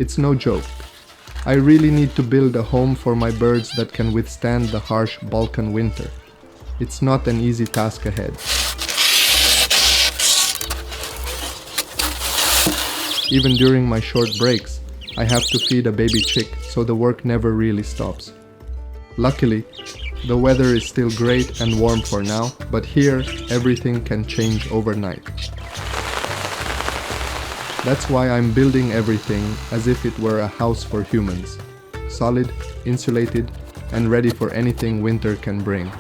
It's no joke. I really need to build a home for my birds that can withstand the harsh Balkan winter. It's not an easy task ahead. Even during my short breaks, I have to feed a baby chick, so the work never really stops. Luckily, the weather is still great and warm for now, but here everything can change overnight. That's why I'm building everything as if it were a house for humans. Solid, insulated, and ready for anything winter can bring.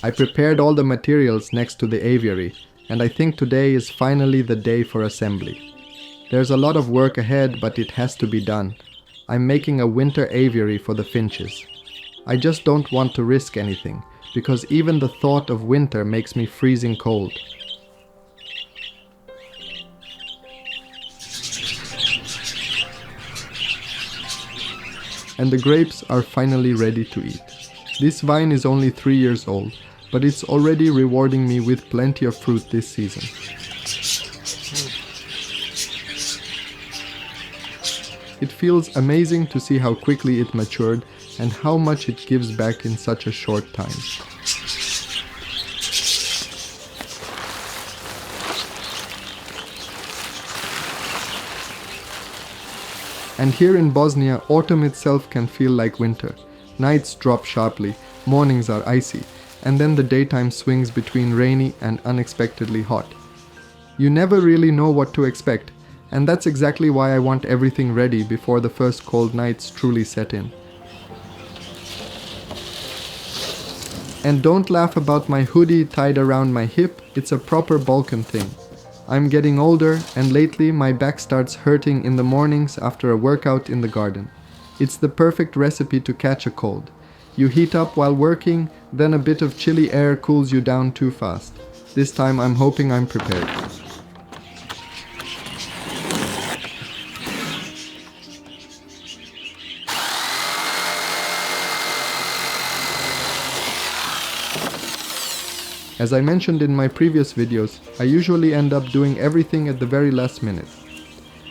I prepared all the materials next to the aviary, and I think today is finally the day for assembly. There's a lot of work ahead, but it has to be done. I'm making a winter aviary for the finches. I just don't want to risk anything, because even the thought of winter makes me freezing cold. And the grapes are finally ready to eat. This vine is only 3 years old, but it's already rewarding me with plenty of fruit this season. It feels amazing to see how quickly it matured and how much it gives back in such a short time. And here in Bosnia, autumn itself can feel like winter. Nights drop sharply, mornings are icy, and then the daytime swings between rainy and unexpectedly hot. You never really know what to expect, and that's exactly why I want everything ready before the first cold nights truly set in. And don't laugh about my hoodie tied around my hip, it's a proper Balkan thing. I'm getting older, and lately my back starts hurting in the mornings after a workout in the garden. It's the perfect recipe to catch a cold. You heat up while working, then a bit of chilly air cools you down too fast. This time I'm hoping I'm prepared. As I mentioned in my previous videos, I usually end up doing everything at the very last minute.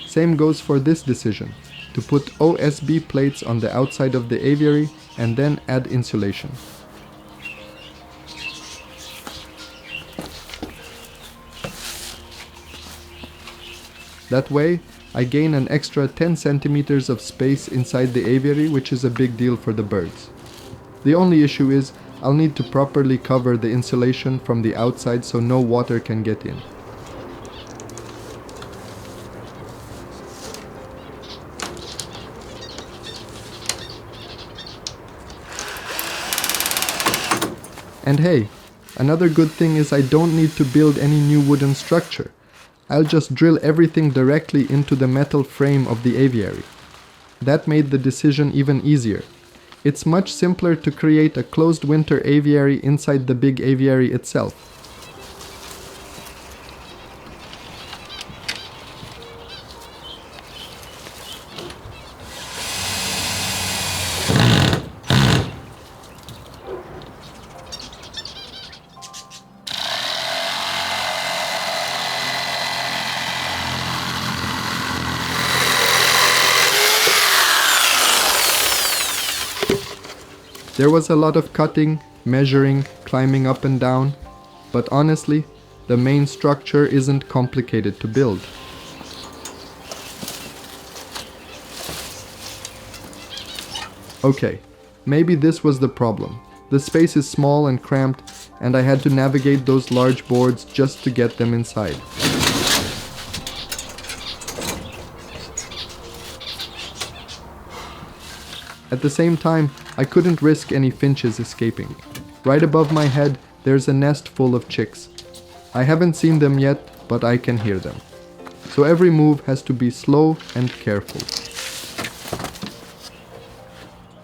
Same goes for this decision, to put OSB plates on the outside of the aviary and then add insulation. That way, I gain an extra 10 centimeters of space inside the aviary, which is a big deal for the birds. The only issue is, I'll need to properly cover the insulation from the outside so no water can get in. And hey, another good thing is I don't need to build any new wooden structure. I'll just drill everything directly into the metal frame of the aviary. That made the decision even easier. It's much simpler to create a closed winter aviary inside the big aviary itself. There was a lot of cutting, measuring, climbing up and down, but honestly, the main structure isn't complicated to build. Okay, maybe this was the problem. The space is small and cramped, and I had to navigate those large boards just to get them inside. At the same time, I couldn't risk any finches escaping. Right above my head, there's a nest full of chicks. I haven't seen them yet, but I can hear them. So every move has to be slow and careful.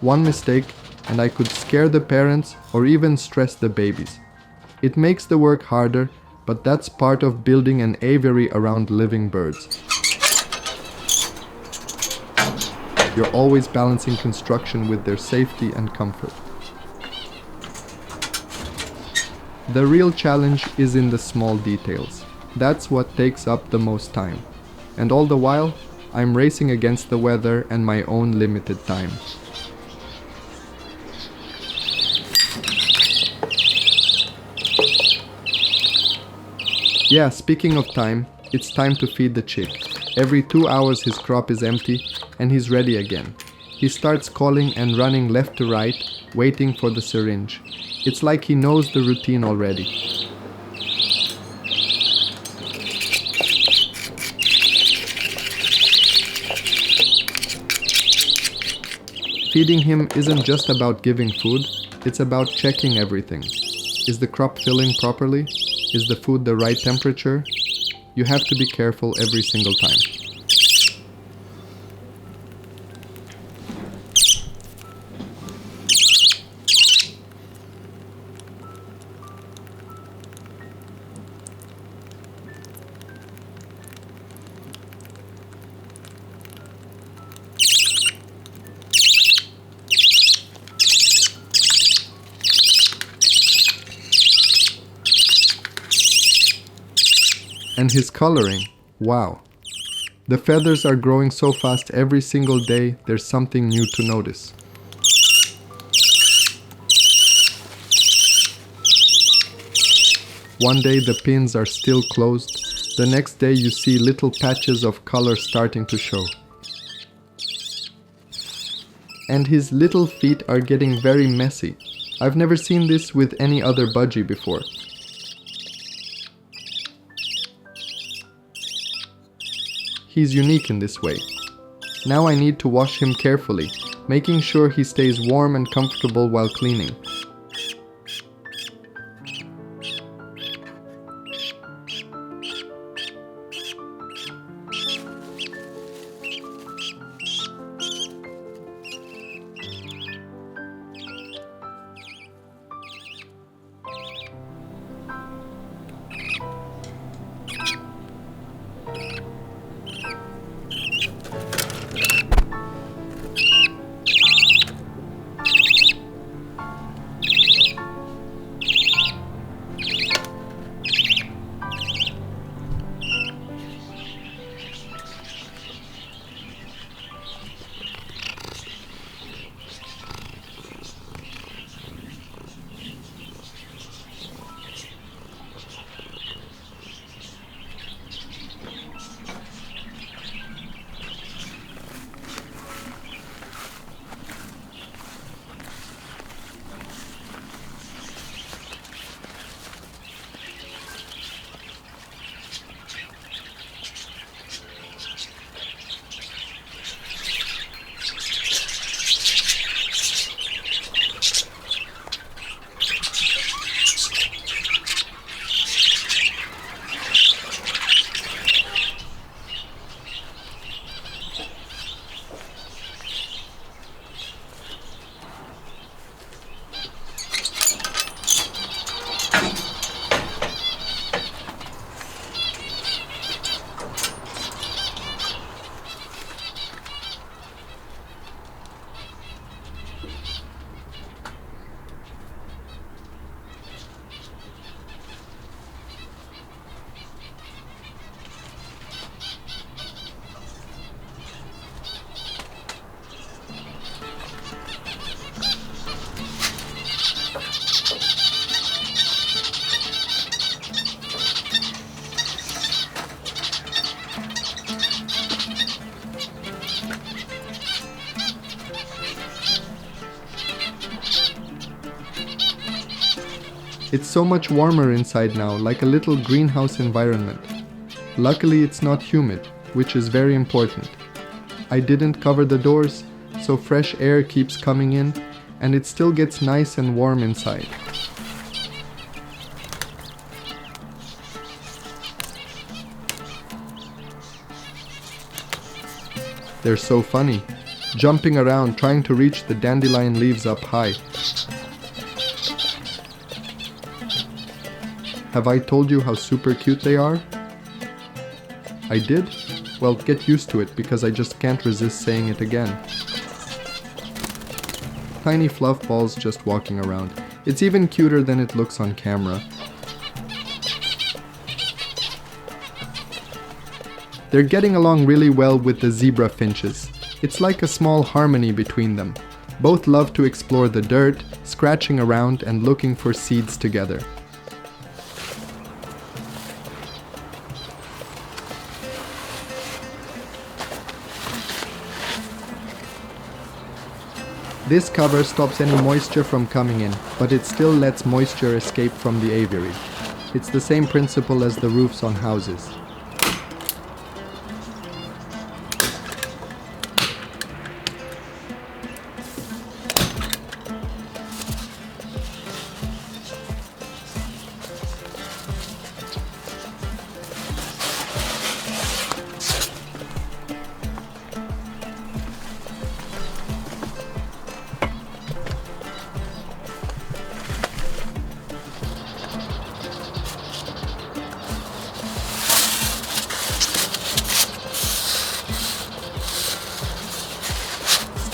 One mistake, and I could scare the parents or even stress the babies. It makes the work harder, but that's part of building an aviary around living birds. You're always balancing construction with their safety and comfort. The real challenge is in the small details. That's what takes up the most time. And all the while, I'm racing against the weather and my own limited time. Yeah, speaking of time, it's time to feed the chick. Every 2 hours his crop is empty and he's ready again. He starts calling and running left to right, waiting for the syringe. It's like he knows the routine already. Feeding him isn't just about giving food, it's about checking everything. Is the crop filling properly? Is the food the right temperature? You have to be careful every single time. And his coloring, wow. The feathers are growing so fast every single day, there's something new to notice. One day the pins are still closed, the next day you see little patches of color starting to show. And his little feet are getting very messy. I've never seen this with any other budgie before. He's unique in this way. Now I need to wash him carefully, making sure he stays warm and comfortable while cleaning. It's so much warmer inside now, like a little greenhouse environment. Luckily it's not humid, which is very important. I didn't cover the doors, so fresh air keeps coming in, and it still gets nice and warm inside. They're so funny. jumping around trying to reach the dandelion leaves up high. Have I told you how super cute they are? I did? Well, get used to it because I just can't resist saying it again. Tiny fluff balls just walking around. It's even cuter than it looks on camera. They're getting along really well with the zebra finches. It's like a small harmony between them. Both love to explore the dirt, scratching around and looking for seeds together. This cover stops any moisture from coming in, but it still lets moisture escape from the aviary. It's the same principle as the roofs on houses.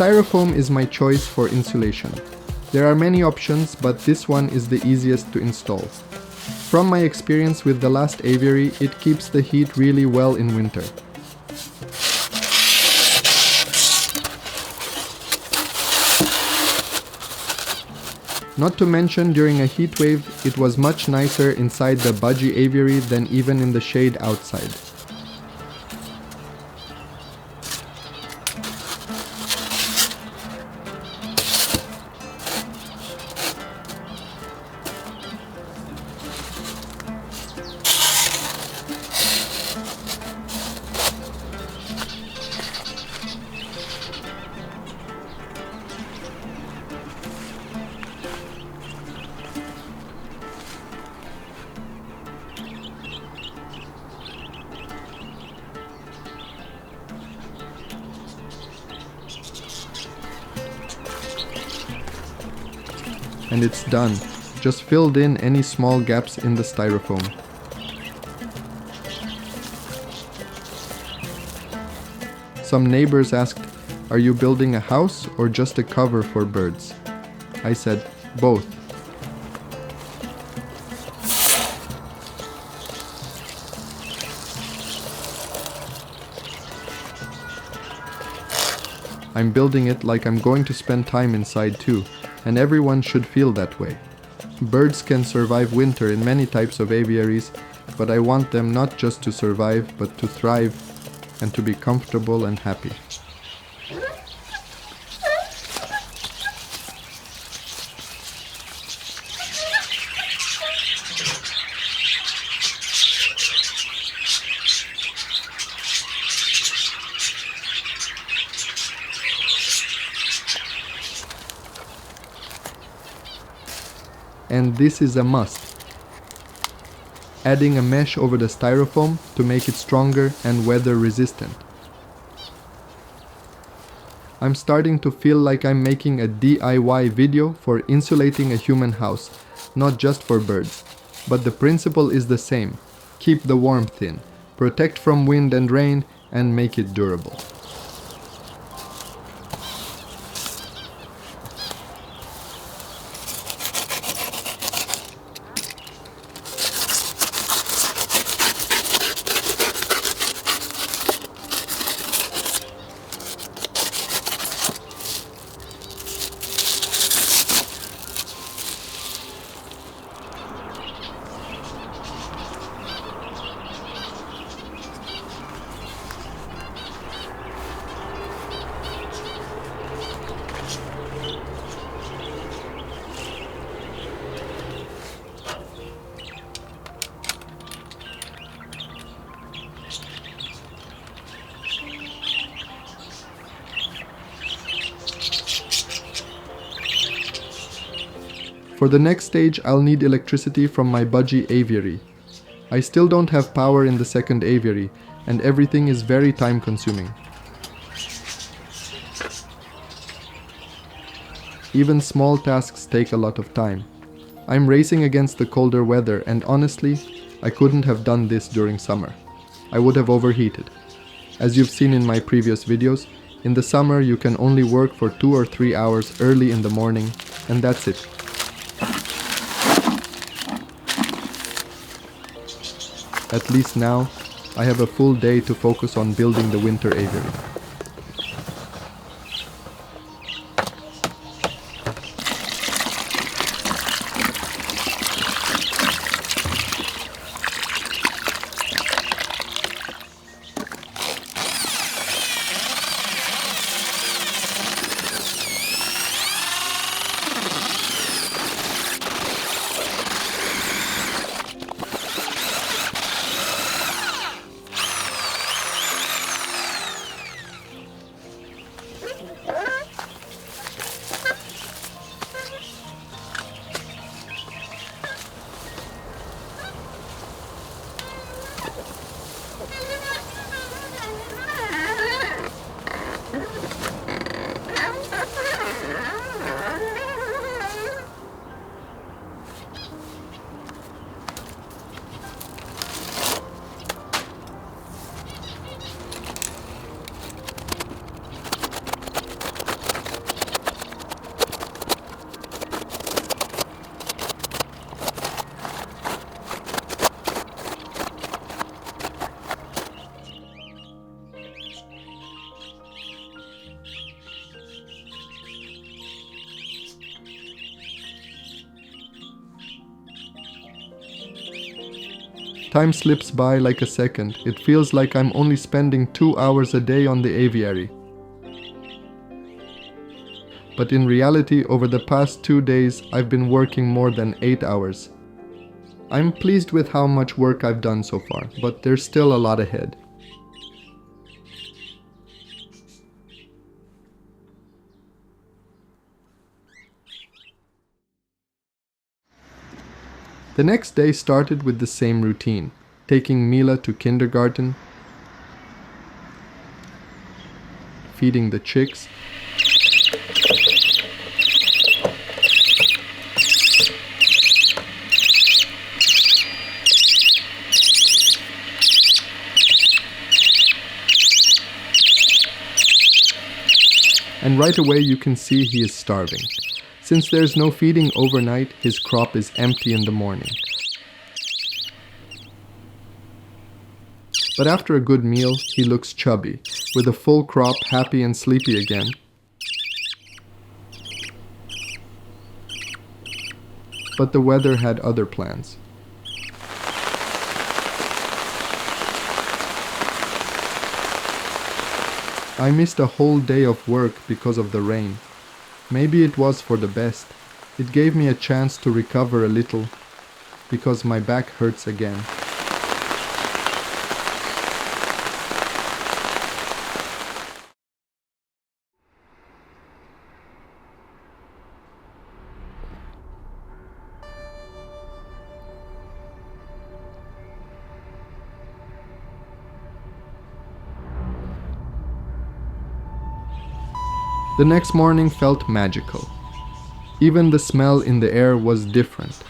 Styrofoam is my choice for insulation. There are many options, but this one is the easiest to install. From my experience with the last aviary, it keeps the heat really well in winter. Not to mention, during a heat wave, it was much nicer inside the budgie aviary than even in the shade outside. And it's done. Just filled in any small gaps in the styrofoam. Some neighbors asked, "Are you building a house or just a cover for birds?" I said, "Both." I'm building it like I'm going to spend time inside too, and everyone should feel that way. Birds can survive winter in many types of aviaries, but I want them not just to survive, but to thrive and to be comfortable and happy. And this is a must. Adding a mesh over the styrofoam to make it stronger and weather resistant. I'm starting to feel like I'm making a DIY video for insulating a human house, not just for birds. But the principle is the same. Keep the warmth in, protect from wind and rain, and make it durable. For the next stage, I'll need electricity from my budgie aviary. I still don't have power in the second aviary, and everything is very time consuming. Even small tasks take a lot of time. I'm racing against the colder weather, and honestly, I couldn't have done this during summer. I would have overheated. As you've seen in my previous videos, in the summer you can only work for 2 or 3 hours early in the morning, and that's it. At least now, I have a full day to focus on building the winter aviary. Time slips by like a second. It feels like I'm only spending 2 hours a day on the aviary. But in reality, over the past 2 days, I've been working more than 8 hours. I'm pleased with how much work I've done so far, but there's still a lot ahead. The next day started with the same routine, taking Mila to kindergarten, feeding the chicks, and right away you can see he is starving. Since there's no feeding overnight, his crop is empty in the morning. But after a good meal, he looks chubby, with a full crop, happy and sleepy again. But the weather had other plans. I missed a whole day of work because of the rain. Maybe it was for the best. It gave me a chance to recover a little, because my back hurts again. The next morning felt magical. Even the smell in the air was different.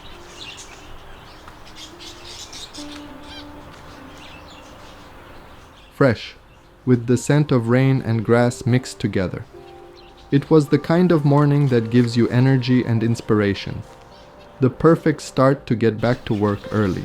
Fresh, with the scent of rain and grass mixed together. It was the kind of morning that gives you energy and inspiration. The perfect start to get back to work early.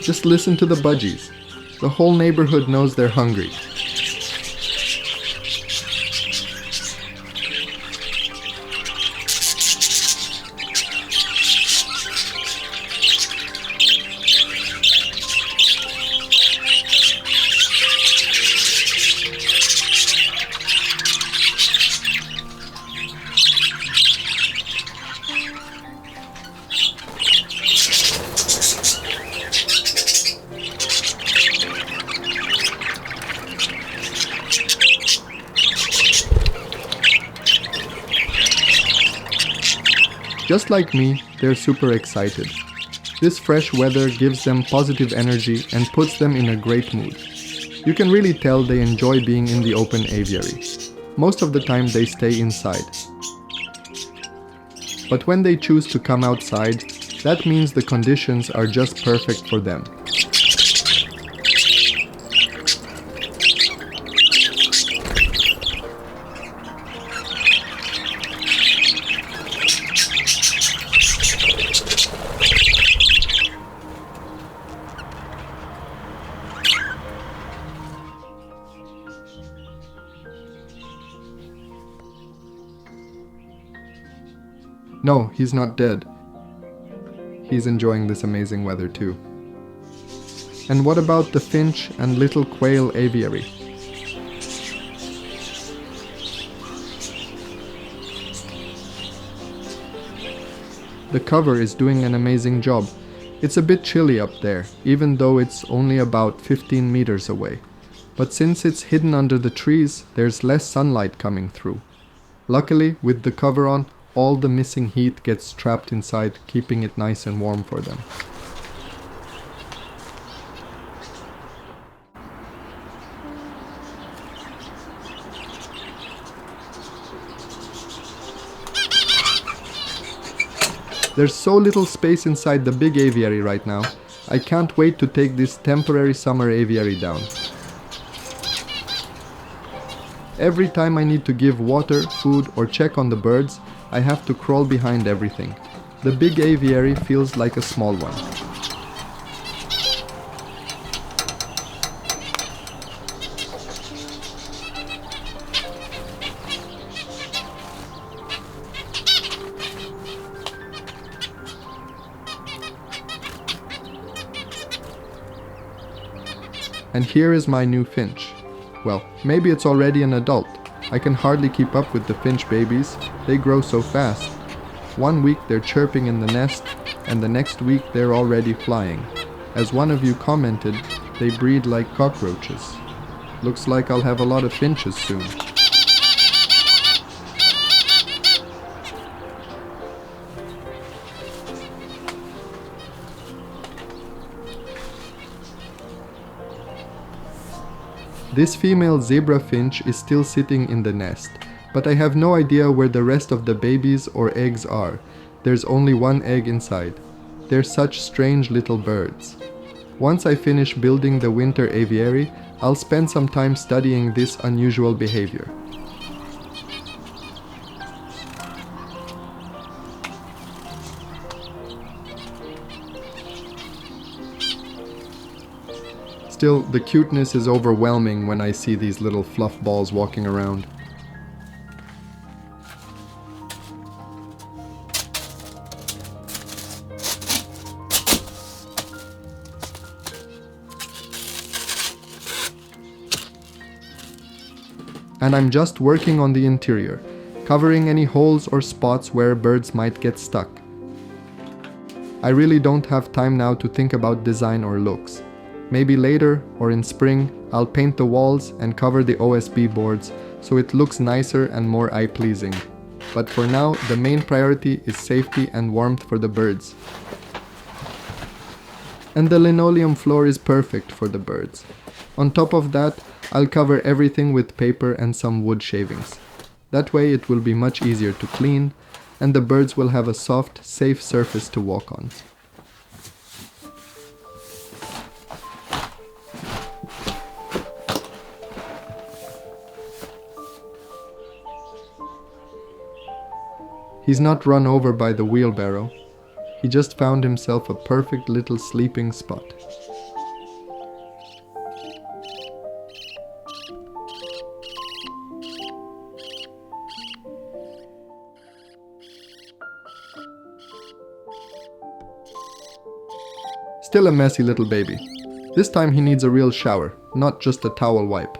Just listen to the budgies. The whole neighborhood knows they're hungry. Just like me, they're super excited. This fresh weather gives them positive energy and puts them in a great mood. You can really tell they enjoy being in the open aviary. Most of the time they stay inside. But when they choose to come outside, that means the conditions are just perfect for them. No, he's not dead. He's enjoying this amazing weather too. And what about the finch and little quail aviary? The cover is doing an amazing job. It's a bit chilly up there, even though it's only about 15 meters away. But since it's hidden under the trees, there's less sunlight coming through. Luckily, with the cover on, all the missing heat gets trapped inside, keeping it nice and warm for them. There's so little space inside the big aviary right now. I can't wait to take this temporary summer aviary down. Every time I need to give water, food, or check on the birds, I have to crawl behind everything. The big aviary feels like a small one. And here is my new finch. Well, maybe it's already an adult. I can hardly keep up with the finch babies. They grow so fast. One week they're chirping in the nest, and the next week they're already flying. As one of you commented, they breed like cockroaches. Looks like I'll have a lot of finches soon. This female zebra finch is still sitting in the nest, but I have no idea where the rest of the babies or eggs are. There's only one egg inside. They're such strange little birds. Once I finish building the winter aviary, I'll spend some time studying this unusual behavior. Still, the cuteness is overwhelming when I see these little fluff balls walking around. And I'm just working on the interior, covering any holes or spots where birds might get stuck. I really don't have time now to think about design or looks. Maybe later or in spring, I'll paint the walls and cover the OSB boards so it looks nicer and more eye-pleasing. But for now, the main priority is safety and warmth for the birds. And the linoleum floor is perfect for the birds. On top of that, I'll cover everything with paper and some wood shavings. That way it will be much easier to clean, and the birds will have a soft, safe surface to walk on. He's not run over by the wheelbarrow. He just found himself a perfect little sleeping spot. Still a messy little baby. This time he needs a real shower, not just a towel wipe.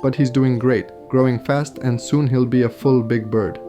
But he's doing great, growing fast, and soon he'll be a full big bird.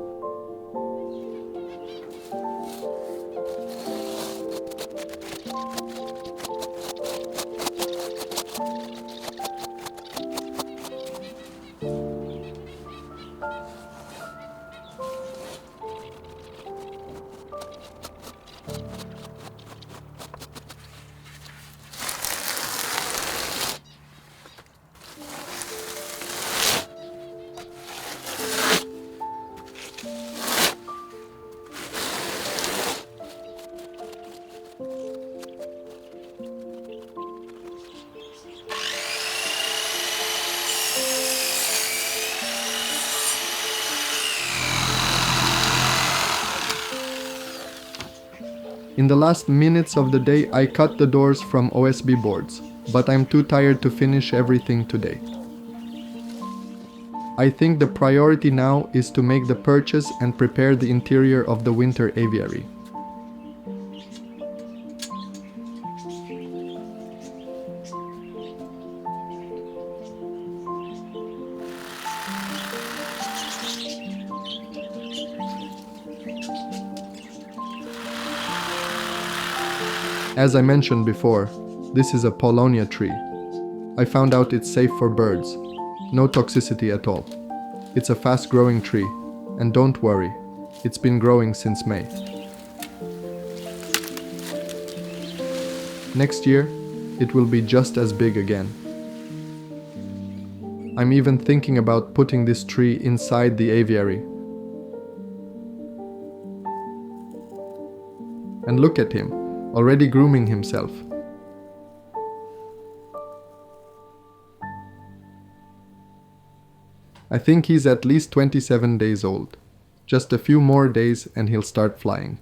In the last minutes of the day, I cut the doors from OSB boards, but I'm too tired to finish everything today. I think the priority now is to make the purchase and prepare the interior of the winter aviary. As I mentioned before, this is a Paulownia tree. I found out it's safe for birds. No toxicity at all. It's a fast-growing tree, and don't worry, it's been growing since May. Next year, it will be just as big again. I'm even thinking about putting this tree inside the aviary. And look at him, already grooming himself. I think he's at least 27 days old. Just a few more days and he'll start flying.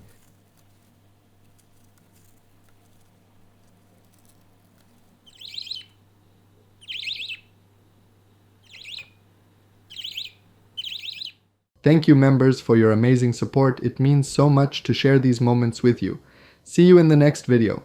Thank you, members, for your amazing support. It means so much to share these moments with you. See you in the next video.